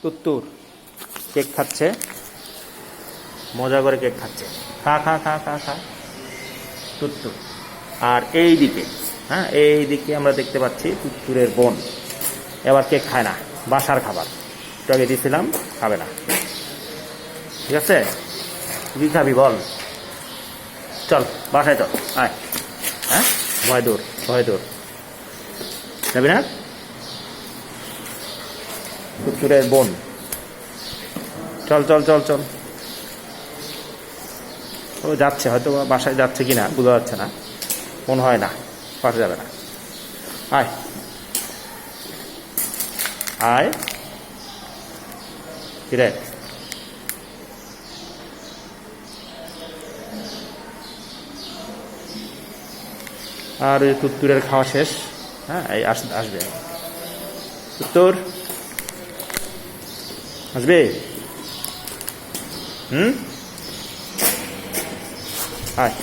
তুত্তুর cake খাচ্ছে, মজা করে কেক খাচ্ছে। খা খা খা খা খা তুত্তুর। আর এই দিকে, হ্যাঁ, এই দিকে আমরা দেখতে পাচ্ছি তুত্তুরের বোন এবার কেক খায় না, বাসার খাবার একটু আগে দিয়েছিলাম, খাবে না। ঠিক আছে, তুই খাবি বল? চল বাসায় চল, আয়। হ্যাঁ, ভয় দূর, ভয় দূর। যাবি না? তুত্তুরের বোন, চল চল চল চল। ও যাচ্ছে, হয়তো বাসায় যাচ্ছে কিনা বোঝা যাচ্ছে না, মনে হয় না, পাশে যাবে না। আয় আয়, কিরে? আর ওই তুত্তুরের খাওয়া শেষ। হ্যাঁ, এই আসবে তুত্তুর, আসবে। হুম, আয়।